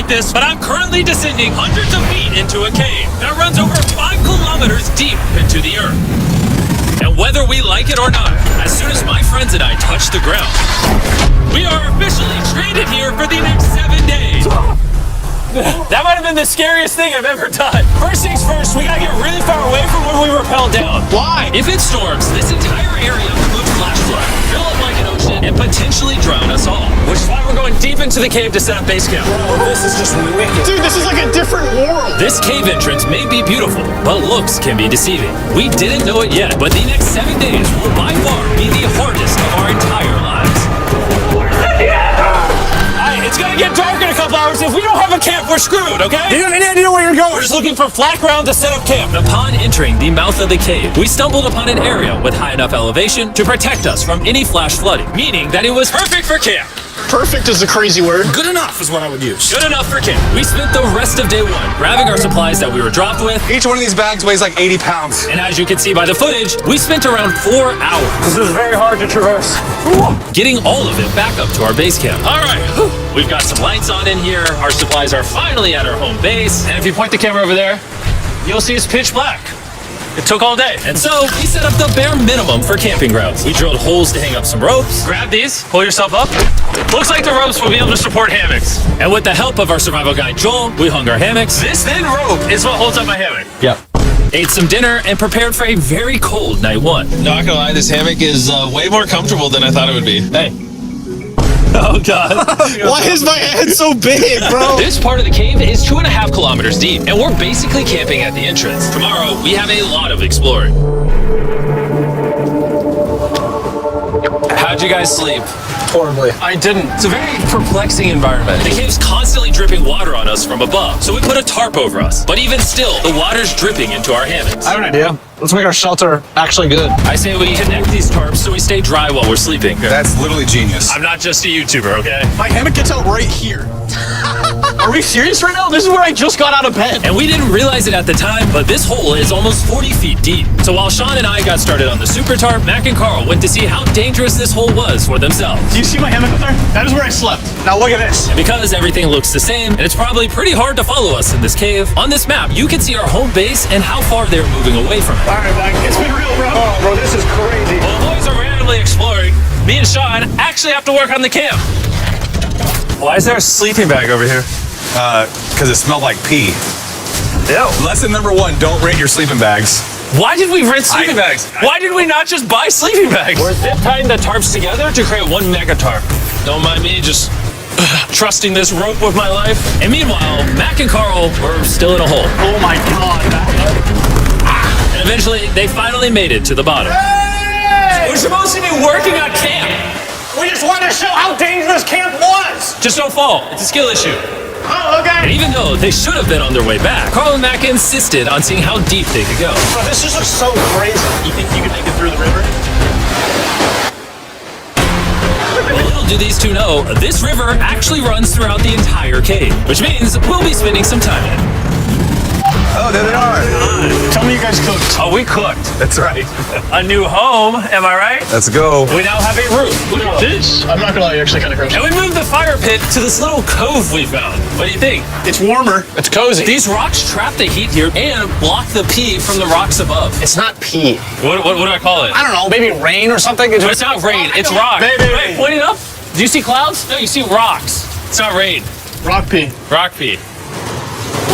like this, but I'm currently descending hundreds of feet into a cave that runs over 5 kilometers deep into the earth. And whether we like it or not, as soon as my friends and I touch the ground, we are officially stranded here for the next 7 days. That might have been the scariest thing I've ever done. First things first, we gotta get really far away from where we rappelled down. Why? If it storms, this entire area could flash flood, fill up like an ocean, and potentially drown us all. Which is why we're going deep into the cave to set up base camp. This is just wicked. Dude, this is like a different world. This cave entrance may be beautiful, but looks can be deceiving. We didn't know it yet, but the next 7 days will by far be the hardest of our entire lives. It's gonna get dark in a couple hours. If we don't have a camp, we're screwed, okay? You have any idea where you're going? We're just looking for flat ground to set up camp. Upon entering the mouth of the cave, we stumbled upon an area with high enough elevation to protect us from any flash flooding, meaning that it was perfect for camp. Perfect is a crazy word. Good enough is what I would use. Good enough for camp. We spent the rest of day 1 grabbing our supplies that we were dropped with. Each one of these bags weighs like 80 pounds. And as you can see by the footage, we spent around 4 hours. This is very hard to traverse. Getting all of it back up to our base camp. All right, we've got some lights on in here. Our supplies are finally at our home base. And if you point the camera over there, you'll see it's pitch black. It took all day. And so we set up the bare minimum for camping grounds. We drilled holes to hang up some ropes. Grab these, pull yourself up. Looks like the ropes will be able to support hammocks. And with the help of our survival guide, Joel, we hung our hammocks. This thin rope is what holds up my hammock. Yep. Ate some dinner and prepared for a very cold night 1. Not gonna lie, this hammock is way more comfortable than I thought it would be. Hey. Oh, God. Why is my head so big, bro? This part of the cave is 2.5 kilometers deep, and we're basically camping at the entrance. Tomorrow, we have a lot of exploring. How'd you guys sleep? Horribly. I didn't. It's a very perplexing environment. The cave's constantly dripping water on us from above, so we put a tarp over us. But even still, the water's dripping into our hammocks. I have an idea. Let's make our shelter actually good. I say we connect these tarps so we stay dry while we're sleeping. That's literally genius. I'm not just a YouTuber, okay? My hammock gets out right here. Are we serious right now? This is where I just got out of bed. And we didn't realize it at the time, but this hole is almost 40 feet deep. So while Sean and I got started on the super tarp, Mac and Carl went to see how dangerous this hole was for themselves. Do you see my hammock up there? That is where I slept. Now look at this. And because everything looks the same, and it's probably pretty hard to follow us in this cave, on this map, you can see our home base and how far they're moving away from it. All right, Mike. It's been real, bro. Oh, bro, this is crazy. While the boys are randomly exploring, me and Sean actually have to work on the camp. Why is there a sleeping bag over here? Because it smelled like pee. Ew. Lesson number 1, don't rent your sleeping bags. Why did we rent sleeping bags? Why did we not just buy sleeping bags? We're zip tying the tarps together to create one mega tarp. Don't mind me just trusting this rope with my life. And meanwhile, Mac and Carl were still in a hole. Oh my God. And eventually, they finally made it to the bottom. Hey! We're supposed to be working on camp. We just wanted to show how dangerous camp was. Just don't fall. It's a skill issue. Oh, okay. And even though they should have been on their way back, Carl and Mac insisted on seeing how deep they could go. Bro, this is just so crazy. You think you can make it through the river? Little do these two know, this river actually runs throughout the entire cave, which means we'll be spending some time in it. Oh, there they are. Tell me you guys cooked. Oh, we cooked. That's right. A new home, am I right? Let's go. We now have a roof. Look at this. I'm not gonna lie, you're actually kind of gross. And we moved the fire pit to this little cove we found. What do you think? It's warmer. It's cozy. These rocks trap the heat here and block the pee from the rocks above. It's not pee. What do I call it? I don't know, maybe rain or something. It's not rain, it's rock. Baby. Wait, point it up. Do you see clouds? No, you see rocks. It's not rain. Rock pee. Rock pee.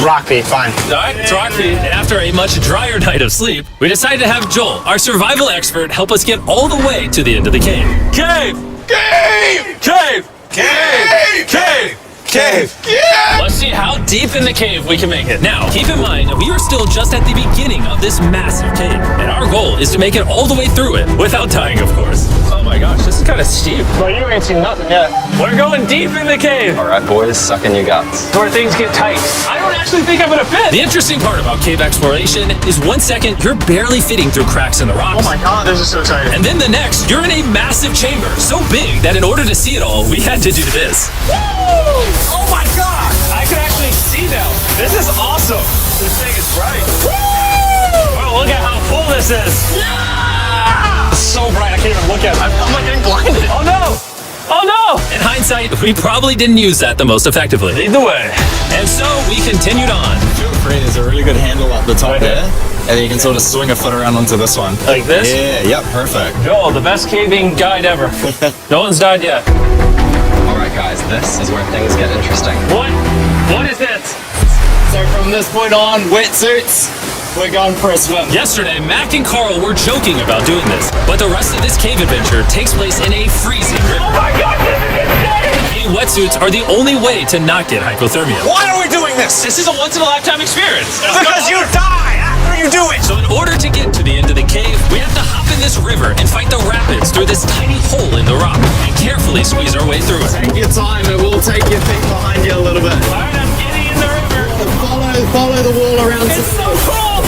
Rock pee, fine. All right, it's rock pee. And after a much drier night of sleep, we decided to have Joel, our survival expert, help us get all the way to the end of the cave. Cave! Cave! Cave! Cave! Cave! Cave! Yeah! Let's see how deep in the cave we can make it. Now, keep in mind, we are still just at the beginning of this massive cave, and our goal is to make it all the way through it, without dying, of course. Oh my gosh, this is kind of steep. Bro, you ain't seen nothing yet. We're going deep in the cave. All right, boys, suck in your guts. Where things get tight. I don't actually think I'm gonna fit. The interesting part about cave exploration is 1 second, you're barely fitting through cracks in the rocks. Oh my God, this is so exciting. And then the next, you're in a massive chamber, so big that in order to see it all, we had to do this. Woo! Oh my God! I can actually see now. This is awesome. This thing is bright. Woo! Oh, look at how full this is. Yeah! It's so bright, I can't even look at it. I'm like getting blinded. Oh no! Oh no! In hindsight, we probably didn't use that the most effectively. Lead the way. And so we continued on. Feel free, there's a really good handle up the top there. And then you can sort of swing a foot around onto this one. Like this? Yeah, yep, perfect. Joel, the best caving guide ever. No one's died yet. Alright guys, this is where things get interesting. What? What is it? So from this point on, wetsuits, we're going for a swim. Yesterday, Mac and Carl were joking about doing this, but the rest of this cave adventure takes place in a freezing river. Oh my God, this is insane! Wetsuits are the only way to not get hypothermia. Why are we doing this? This is a once-in-a-lifetime experience. Because you die after you do it. So in order to get to the end of the cave, we have to hop in this river and fight the rapids through this tiny hole in the rock and carefully squeeze our way through it. Take your time, it will take your feet behind you a little bit. All right, I'm getting in the river. Follow the wall around. It's so cold!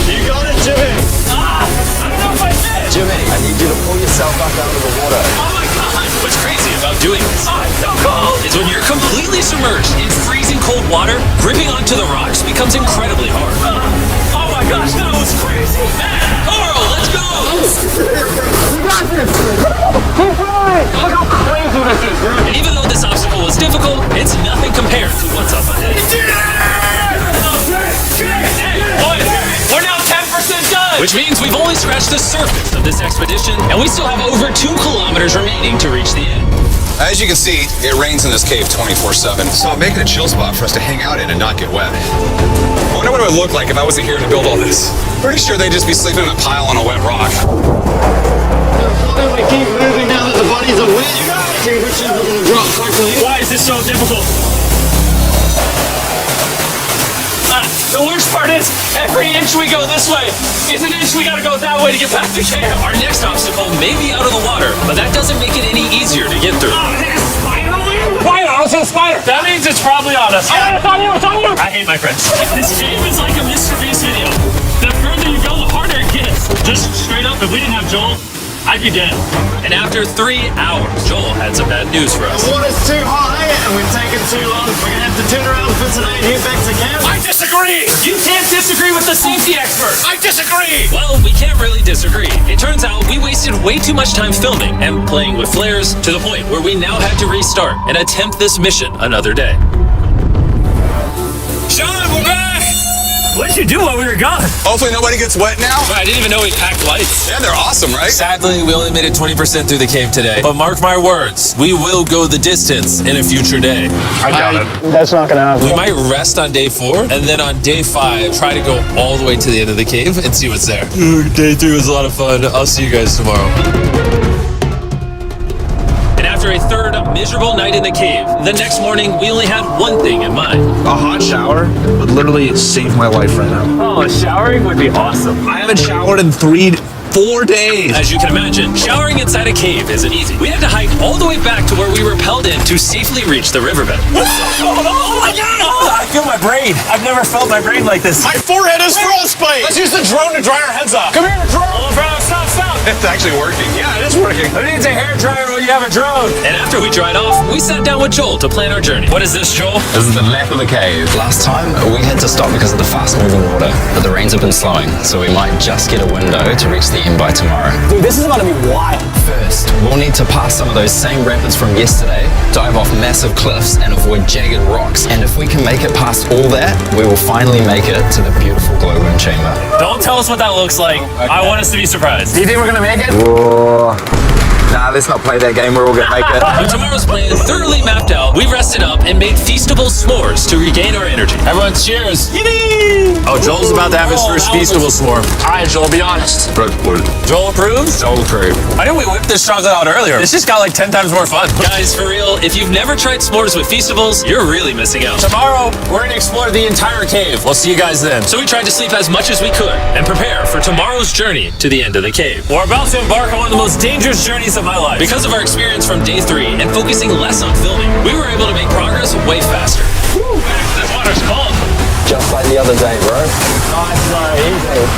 You got it, Jimmy. I don't know if I did. Jimmy, I need you to pull yourself up out of the water. Oh my God! What's crazy about doing this it's so cold is when you're completely submerged in freezing cold water, gripping onto the rocks becomes incredibly hard. Oh my gosh, that was crazy! Man, Carl, let's go! Look how crazy this is, bro! And even though this obstacle was difficult, it's nothing compared to what's up ahead. Hey, boys, we're now 10% done! Which means we've only scratched the surface of this expedition, and we still have over 2 kilometers remaining to reach the end. As you can see, it rains in this cave 24/7, so I'm making a chill spot for us to hang out in and not get wet. I wonder what it would look like if I wasn't here to build all this. Pretty sure they'd just be sleeping in a pile on a wet rock. We keep moving now that the bodies are wet. Temperatures are going to drop quickly. Why is this so difficult? The worst part is, every inch we go this way is an inch we gotta go that way to get back to camp. Our next obstacle may be out of the water, but that doesn't make it any easier to get through. Spider! I was a spider! That means it's probably on us. It's on you! It's on you! I hate my friends. This game is like a Mr. Beast video. The further you go, the harder it gets. Just straight up, if we didn't have Joel, I'd be dead. And after 3 hours, Joel had some bad news for us. The water's too high and we've taken too long. We're going to have to turn around for today and head back to camp. I disagree! You can't disagree with the safety expert! I disagree! Well, we can't really disagree. It turns out we wasted way too much time filming and playing with flares to the point where we now had to restart and attempt this mission another day. Sean, we're back! What did you do while we were gone? Hopefully nobody gets wet now. I didn't even know we packed lights. Yeah, they're awesome, right? Sadly, we only made it 20% through the cave today. But mark my words, we will go the distance in a future day. I doubt it. That's not going to happen. We might rest on day 4, and then on day 5, try to go all the way to the end of the cave and see what's there. Day 3 was a lot of fun. I'll see you guys tomorrow. And after a third miserable night in the cave, the next morning we only had one thing in mind. A hot shower would literally save my life right now. Oh, showering would be awesome. I haven't showered in 4 days. As you can imagine, showering inside a cave isn't easy. We had to hike all the way back to where we rappelled in to safely reach the riverbed. Oh my God! I feel my brain. I've never felt my brain like this. My forehead is frostbite! Let's use the drone to dry our heads off. Come here, drone! Oh, bro, stop. It's actually working. Yeah, it is working. Who needs a hairdryer when you have a drone? And after we dried off, we sat down with Joel to plan our journey. What is this, Joel? This is the lap of the cave. Last time, we had to stop because of the fast-moving water, but the rains have been slowing, so we might just get a window to reach the end by tomorrow. Dude, this is going to be wild. First, we'll need to pass some of those same rapids from yesterday, dive off massive cliffs, and avoid jagged rocks. And if we can make it past all that, we will finally make it to the beautiful glowworm chamber. Don't tell us what that looks like. Okay. I want us to be surprised. Do you think we're going to make it? Nah, let's not play that game. We're all gonna make it. With tomorrow's plan thoroughly mapped out, we rested up and made feastable s'mores to regain our energy. Everyone cheers. Oh, Joel's about to have his first feastable s'more. All right, Joel, be honest. Joel approves? Joel approved. Why didn't we whip this chocolate out earlier? This just got like 10 times more fun. Guys, for real, if you've never tried s'mores with feastables, you're really missing out. Tomorrow, we're gonna explore the entire cave. We'll see you guys then. So we tried to sleep as much as we could and prepare for tomorrow's journey to the end of the cave. We're about to embark on one of the most dangerous journeys of my life. Because of our experience from day 3 and focusing less on filming, we were able to make progress way faster. This water's cold. Just like the other day, bro.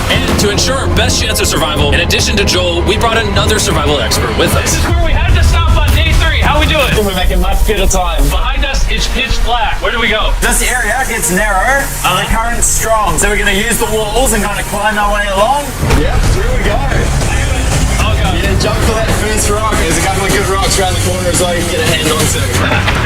And to ensure our best chance of survival, in addition to Joel, we brought another survival expert with us. This is where we had to stop on day 3. How we doing? We're making much better time. Behind us is pitch black. Where do we go? This area gets narrow and the current's strong, so we're going to use the walls and kind of climb our way along. Yeah, here we go. Oh god. Jump for that first rock. There's a couple of good rocks around the corner as well you can get a hand on to.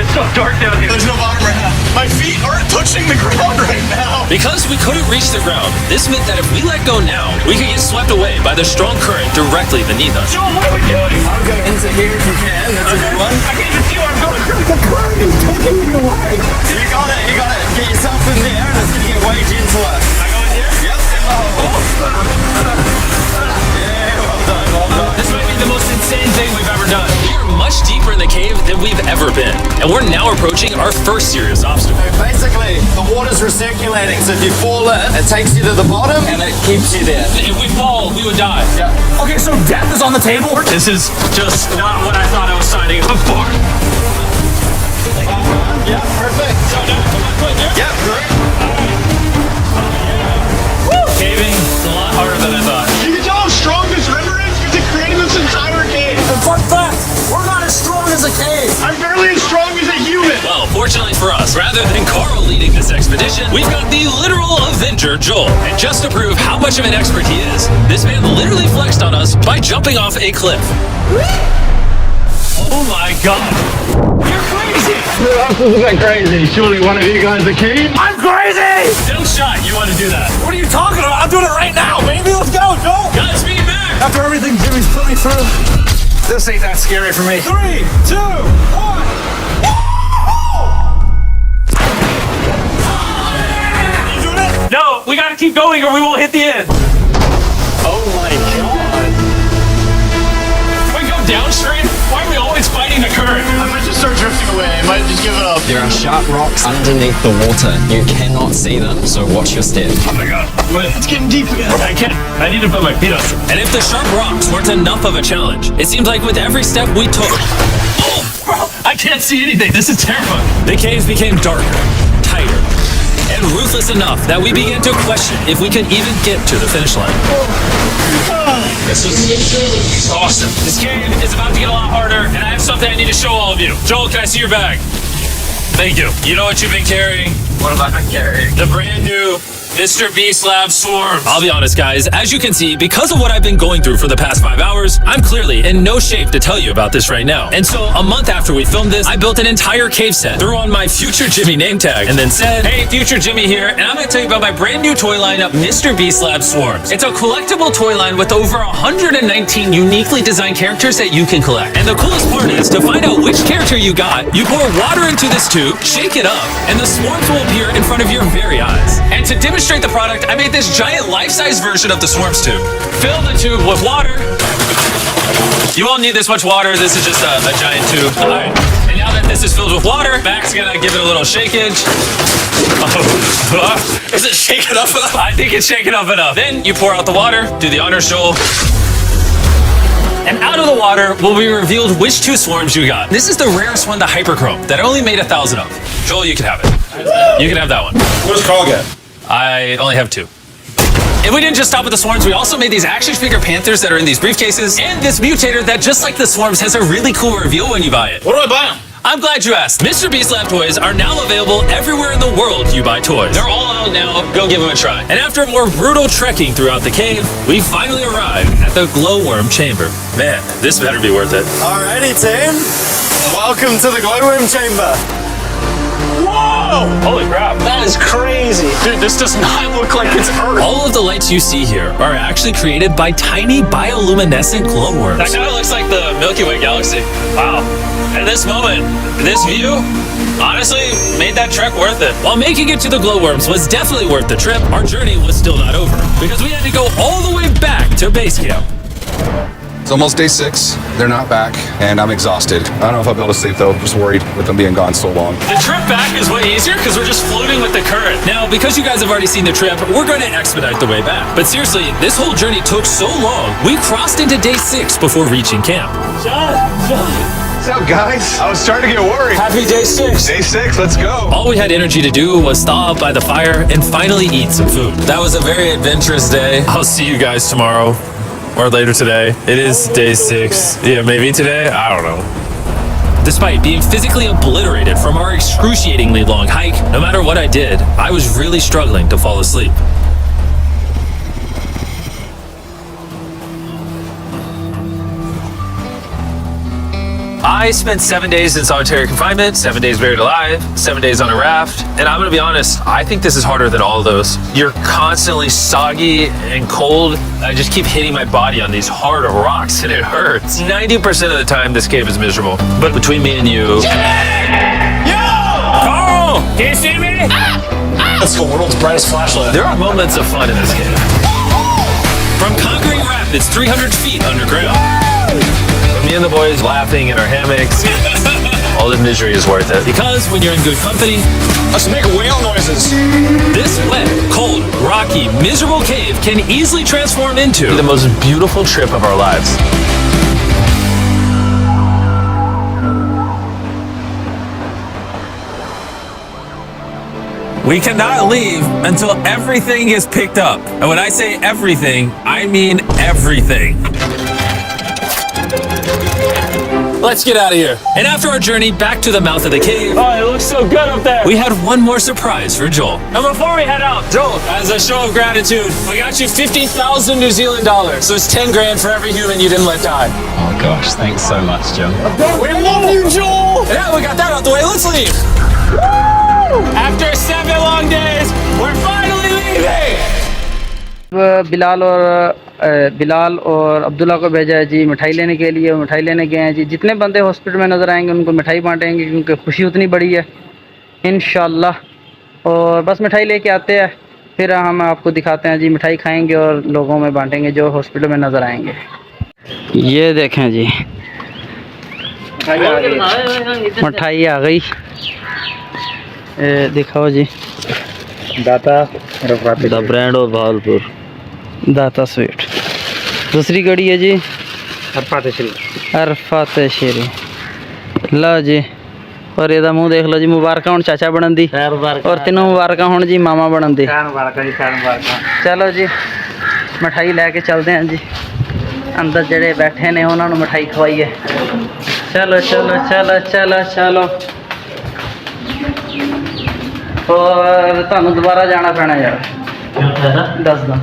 It's so dark down here. There's no bottom right now. My feet aren't touching the ground right now. Because we couldn't reach the ground, this meant that if we let go now, we could get swept away by the strong current directly beneath us. Joel, what are we doing? I'll go into here if you can. That's a good one. I can't even see where I'm going. You got it, you got it. Get yourself in there and it's going to get way gentler. I go in here? Yep. Yeah, well done, well done. This might be the most insane thing we've ever done. We're much deeper in the cave than we've ever been, and we're now approaching our first serious obstacle. Basically, the water's recirculating, so if you fall in, it takes you to the bottom and it keeps you there. If we fall, we would die. Okay, so death is on the table? This is just not what I thought I was signing up for. Yeah, perfect. So now, come on, quick, here. Yep, correct. Caving is a lot harder than I thought. You can tell how strong this river is because it created this entire cave. And fun fact, we're not as strong as a cave. I'm barely as strong as a human. Well, fortunately for us, rather than Carl leading this expedition, we've got the literal Avenger, Joel. And just to prove how much of an expert he is, this man literally flexed on us by jumping off a cliff. Oh my god. You're crazy! This isn't crazy. Surely one of you guys a cave? I'm crazy! No shot you want to do that. What are you talking about? I'm doing it right now, baby. Let's go, Joel. Godspeed, Mac! After everything Jimmy's put me through, this ain't that scary for me. 3, 2, 1. You doing it? No, we gotta keep going or we won't hit the end. Oh my god. Can we go downstream? Why are we always fighting the current? I might just start drifting away. I might just give it up. There are sharp rocks underneath the water. You cannot see them, so watch your step. Oh my god. It's getting deep again. I can't. I need to put my feet on. And if the sharp rocks weren't enough of a challenge, it seems like with every step we took, I can't see anything. This is terrifying. The caves became darker, tighter, and ruthless enough that we began to question if we could even get to the finish line. This is awesome. This cave is about to get a lot harder, and I have something I need to show all of you. Joel, can I see your bag? Thank you. You know what you've been carrying? What have I been carrying? The brand new Mr. Beast Lab Swarms. I'll be honest, guys. As you can see, because of what I've been going through for the past 5 hours, I'm clearly in no shape to tell you about this right now. And so, a month after we filmed this, I built an entire cave set, threw on my Future Jimmy name tag, and then said, "Hey, Future Jimmy here, and I'm going to tell you about my brand new toy lineup, Mr. Beast Lab Swarms." It's a collectible toy line with over 119 uniquely designed characters that you can collect. And the coolest part is, to find out which character you got, you pour water into this tube, shake it up, and the swarms will appear in front of your very eyes. And to demonstrate the product, I made this giant life-size version of the Swarms tube. Fill the tube with water. You won't need this much water. This is just a giant tube. All right. And now that this is filled with water, Mac's gonna give it a little shakeage. Oh. Is it shaken up enough? I think it's shaken up enough. Then you pour out the water. Do the honors, Joel. And out of the water will be revealed which 2 swarms you got. This is the rarest one, the Hyperchrome, that I only made 1,000 of. Joel, you can have it. You can have that one. What does Carl get? I only have 2. And we didn't just stop with the swarms, we also made these action figure panthers that are in these briefcases, and this mutator that, just like the swarms, has a really cool reveal when you buy it. What do I buy them? I'm glad you asked. Mr. Beast Lab toys are now available everywhere in the world you buy toys. They're all out now. Go give them a try. And after more brutal trekking throughout the cave, we finally arrived at the glowworm chamber. Man, this better be worth it. Alrighty, team. Welcome to the glowworm chamber. Whoa! Holy crap. That is crazy. Dude, this does not look like it's Earth. All of the lights you see here are actually created by tiny bioluminescent glowworms. That kind of looks like the Milky Way galaxy. Wow. At this moment, this view, honestly, made that trek worth it. While making it to the glowworms was definitely worth the trip, our journey was still not over, because we had to go all the way back to base camp. It's almost day 6. They're not back, and I'm exhausted. I don't know if I'll be able to sleep, though. I'm just worried with them being gone so long. The trip back is way easier because we're just floating with the current. Now, because you guys have already seen the trip, we're going to expedite the way back. But seriously, this whole journey took so long, we crossed into day 6 before reaching camp. What's up, guys? I was starting to get worried. Happy day 6. Day 6, let's go. All we had energy to do was thaw up by the fire and finally eat some food. That was a very adventurous day. I'll see you guys tomorrow or later today. It is day 6. Yeah, maybe today. I don't know. Despite being physically obliterated from our excruciatingly long hike, no matter what I did, I was really struggling to fall asleep. I spent 7 days in solitary confinement, 7 days buried alive, 7 days on a raft, and I'm gonna be honest, I think this is harder than all of those. You're constantly soggy and cold. I just keep hitting my body on these hard rocks and it hurts. 90% of the time, this cave is miserable. But between me and you... Carl! Can you see me? That's the world's brightest flashlight. There are moments of fun in this cave. From Conquering Rapids, 300 feet underground. Me and the boys laughing in our hammocks. All the misery is worth it. Because when you're in good company, Let's make whale noises. this wet, cold, rocky, miserable cave can easily transform into The most beautiful trip of our lives. We cannot leave until everything is picked up. And when I say everything, I mean everything. Let's get out of here. And after our journey back to the mouth of the cave, Oh, it looks so good up there. we had one more surprise for Joel. And before we head out, Joel, as a show of gratitude, we got you 50,000 New Zealand dollars. So it's 10 grand for every human you didn't let die. Oh gosh, thanks so much, Jim. We love you, Joel! Yeah, we got that out the way. Let's leave. After 7 long days, we're finally leaving! Bilal और अब्दुल्ला को भेजा है जी मिठाई लेने के लिए। मिठाई लेने गए हैं जी। जितने बंदे हॉस्पिटल में नज़र आएंगे उनको मिठाई बांटेंगे क्योंकि खुशी उतनी बड़ी है इंशाल्लाह। और बस मिठाई लेके आते हैं, फिर हम आपको दिखाते हैं जी। मिठाई खाएंगे और लोगों में बांटेंगे जो हॉस्पिटल में नज़र आएंगे। ये देखें जी, मिठाई आ गई। दिखाओ जी, द ब्रांड ऑफ भावलपुर दाता स्वीट। दूसरी कड़ी है जी अरफात श्री। लो जी, और ਇਹਦਾ ਮੂੰਹ ਦੇਖ ਲਓ ਜੀ। ਮੁਬਾਰਕਾਂ ਹੁਣ ਚਾਚਾ ਬਣਨ ਦੀ, ਔਰ ਤੈਨੂੰ ਮੁਬਾਰਕਾਂ ਹੁਣ ਜੀ ਮਾਮਾ ਬਣਨ ਦੀ। ਚਲੋ ਜੀ, ਮਿਠਾਈ ਲੈ ਕੇ ਚੱਲਦੇ ਹਾਂ ਜੀ। ਅੰਦਰ ਜਿਹੜੇ ਬੈਠੇ ਨੇ ਉਹਨਾਂ ਨੂੰ ਮਿਠਾਈ ਖਵਾਈਏ। ਚਲੋ ਚਲੋ ਚਲੋ ਚਲੋ ਚਲੋ। और ਤੁਹਾਨੂੰ ਦੁਬਾਰਾ ਜਾਣਾ ਪੈਣਾ ਯਾਰ, ਦੱਸਦਾ।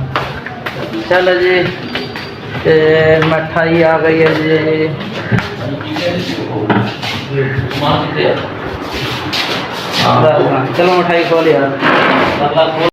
ਚਲੋ ਜੀ, ਤੇ ਮਿਠਾਈ ਆ ਗਈ ਹੈ ਜੀ। ਚਲੋ ਮਿਠਾਈ ਖੋਲ ਯਾਰ।